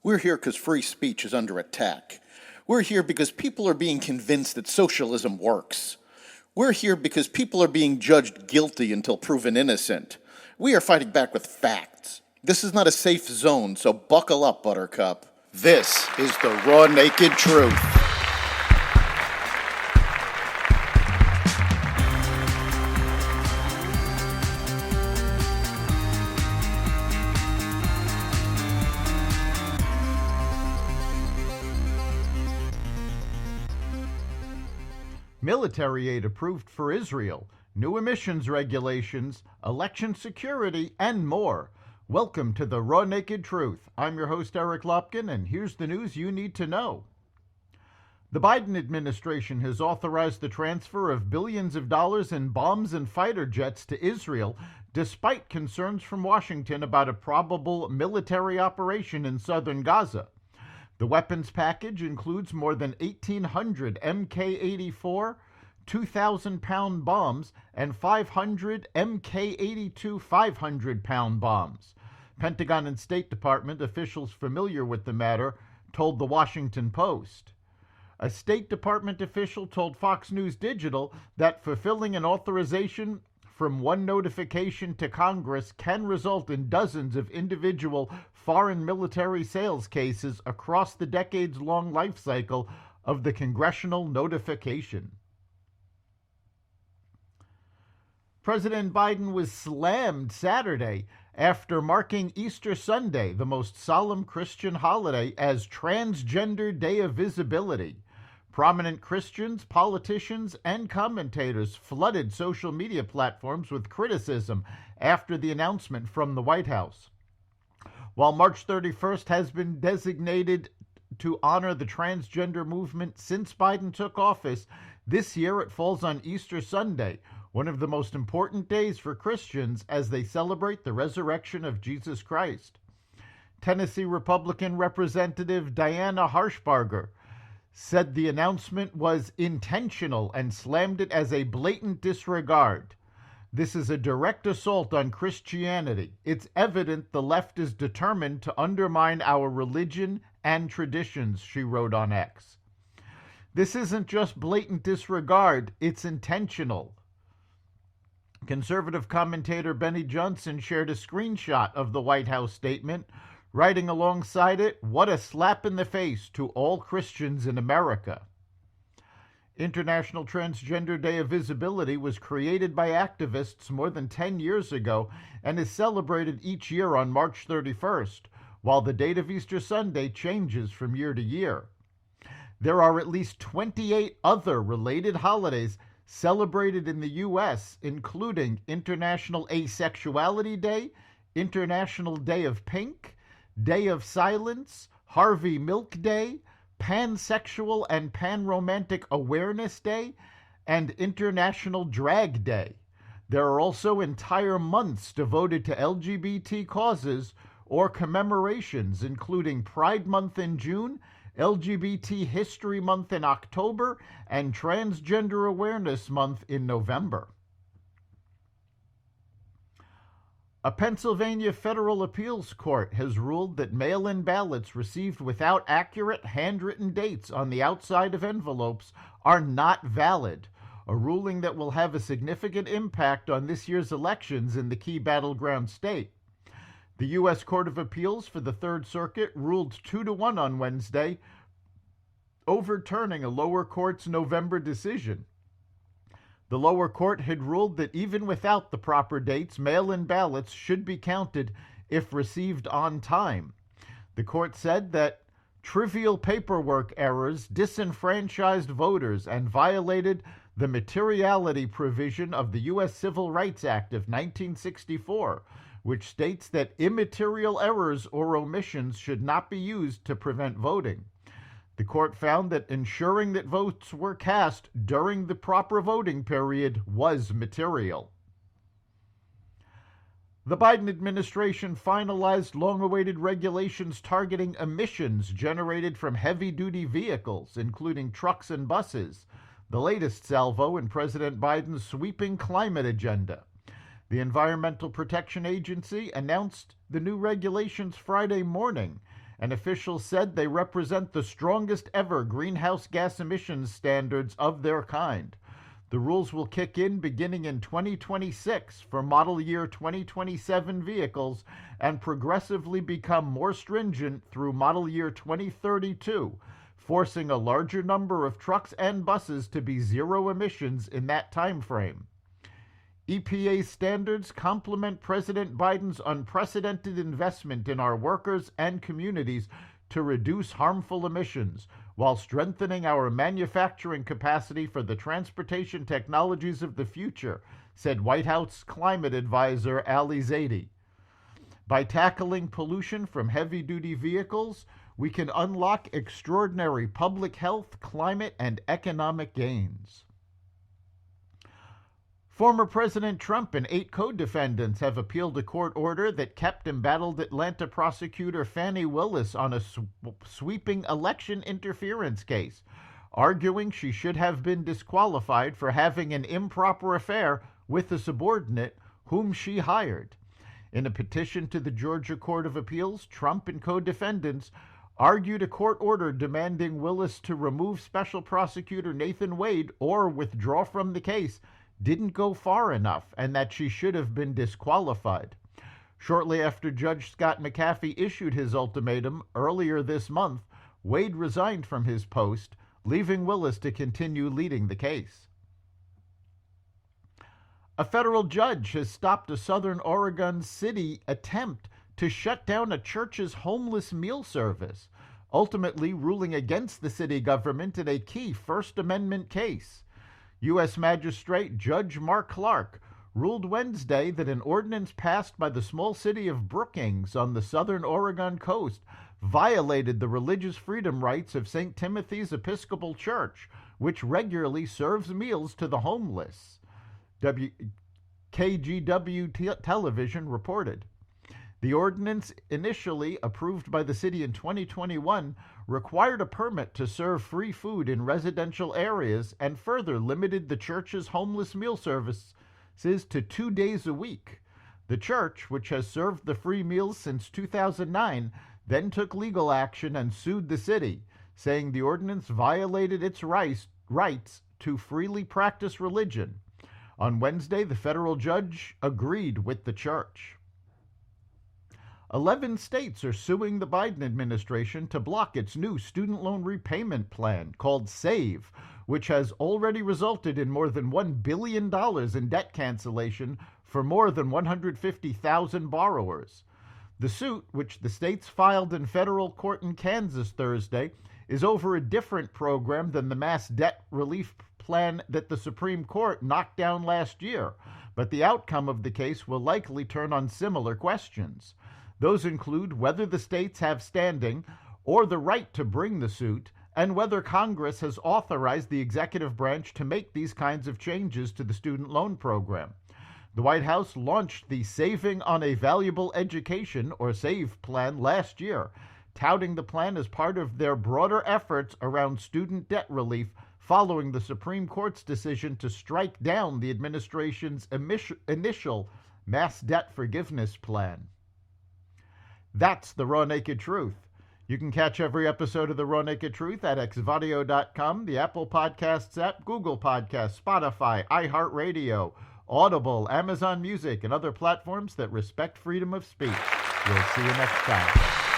We're here because free speech is under attack. We're here because people are being convinced that socialism works. We're here because people are being judged guilty until proven innocent. We are fighting back with facts. This is not a safe zone, so buckle up, Buttercup. This is the raw, naked truth. Military aid approved for Israel, new emissions regulations, election security, and more. Welcome to the Raw Naked Truth. I'm your host, Eric Lopkin, and here's the news you need to know. The Biden administration has authorized the transfer of billions of dollars in bombs and fighter jets to Israel, despite concerns from Washington about a probable military operation in southern Gaza. The weapons package includes more than 1,800 Mk-84 2,000-pound bombs and 500 Mk-82 500-pound bombs. Pentagon and State Department officials familiar with the matter told the Washington Post. A State Department official told Fox News Digital that fulfilling an authorization from one notification to Congress can result in dozens of individual foreign military sales cases across the decades-long life cycle of the congressional notification. President Biden was slammed Saturday after marking Easter Sunday, the most solemn Christian holiday, as Transgender Day of Visibility. Prominent Christians, politicians, and commentators flooded social media platforms with criticism after the announcement from the White House. While March 31st has been designated to honor the transgender movement since Biden took office, this year it falls on Easter Sunday, one of the most important days for Christians as they celebrate the resurrection of Jesus Christ. Tennessee Republican Representative Diana Harshbarger said the announcement was intentional and slammed it as a blatant disregard. This is a direct assault on Christianity. It's evident the left is determined to undermine our religion and traditions, she wrote on X. This isn't just blatant disregard, it's intentional. Conservative commentator Benny Johnson shared a screenshot of the White House statement, writing alongside it, "What a slap in the face to all Christians in America." International Transgender Day of Visibility was created by activists more than 10 years ago and is celebrated each year on March 31st, while the date of Easter Sunday changes from year to year. There are at least 28 other related holidays celebrated in the U.S., including International Asexuality Day, International Day of Pink, Day of Silence, Harvey Milk Day, Pansexual and Panromantic Awareness Day, and International Drag Day. There are also entire months devoted to LGBT causes or commemorations, including Pride Month in June, LGBT History Month in October, and Transgender Awareness Month in November. A Pennsylvania federal appeals court has ruled that mail-in ballots received without accurate handwritten dates on the outside of envelopes are not valid, a ruling that will have a significant impact on this year's elections in the key battleground state. The U.S. Court of Appeals for the Third Circuit ruled 2-1 on Wednesday, overturning a lower court's November decision. The lower court had ruled that even without the proper dates, mail-in ballots should be counted if received on time. The court said that trivial paperwork errors disenfranchised voters and violated the materiality provision of the U.S. Civil Rights Act of 1964, which states that immaterial errors or omissions should not be used to prevent voting. The court found that ensuring that votes were cast during the proper voting period was material. The Biden administration finalized long-awaited regulations targeting emissions generated from heavy-duty vehicles, including trucks and buses, the latest salvo in President Biden's sweeping climate agenda. The Environmental Protection Agency announced the new regulations Friday morning and officials said they represent the strongest ever greenhouse gas emissions standards of their kind. The rules will kick in beginning in 2026 for model year 2027 vehicles and progressively become more stringent through model year 2032, forcing a larger number of trucks and buses to be zero emissions in that time frame. EPA standards complement President Biden's unprecedented investment in our workers and communities to reduce harmful emissions, while strengthening our manufacturing capacity for the transportation technologies of the future, said White House climate advisor Ali Zaidi. By tackling pollution from heavy-duty vehicles, we can unlock extraordinary public health, climate, and economic gains. Former President Trump and 8 co-defendants have appealed a court order that kept embattled Atlanta prosecutor Fani Willis on a sweeping election interference case, arguing she should have been disqualified for having an improper affair with a subordinate whom she hired. In a petition to the Georgia Court of Appeals, Trump and co-defendants argued a court order demanding Willis to remove Special Prosecutor Nathan Wade or withdraw from the case didn't go far enough, and that she should have been disqualified. Shortly after Judge Scott McAfee issued his ultimatum earlier this month, Wade resigned from his post, leaving Willis to continue leading the case. A federal judge has stopped a Southern Oregon city attempt to shut down a church's homeless meal service, ultimately ruling against the city government in a key First Amendment case. U.S. Magistrate Judge Mark Clark ruled Wednesday that an ordinance passed by the small city of Brookings on the southern Oregon coast violated the religious freedom rights of St. Timothy's Episcopal Church, which regularly serves meals to the homeless. KGW Television reported. The ordinance, initially approved by the city in 2021, required a permit to serve free food in residential areas and further limited the church's homeless meal services to 2 days a week. The church, which has served the free meals since 2009, then took legal action and sued the city, saying the ordinance violated its rights to freely practice religion. On Wednesday, the federal judge agreed with the church. 11 states are suing the Biden administration to block its new student loan repayment plan called SAVE, which has already resulted in more than $1 billion in debt cancellation for more than 150,000 borrowers. The suit, which the states filed in federal court in Kansas Thursday, is over a different program than the mass debt relief plan that the Supreme Court knocked down last year, but the outcome of the case will likely turn on similar questions. Those include whether the states have standing or the right to bring the suit, and whether Congress has authorized the executive branch to make these kinds of changes to the student loan program. The White House launched the Saving on a Valuable Education, or SAVE plan, last year, touting the plan as part of their broader efforts around student debt relief following the Supreme Court's decision to strike down the administration's initial mass debt forgiveness plan. That's the Raw Naked Truth. You can catch every episode of the Raw Naked Truth at xvadio.com, the Apple Podcasts app, Google Podcasts, Spotify, iHeartRadio, Audible, Amazon Music, and other platforms that respect freedom of speech. We'll see you next time.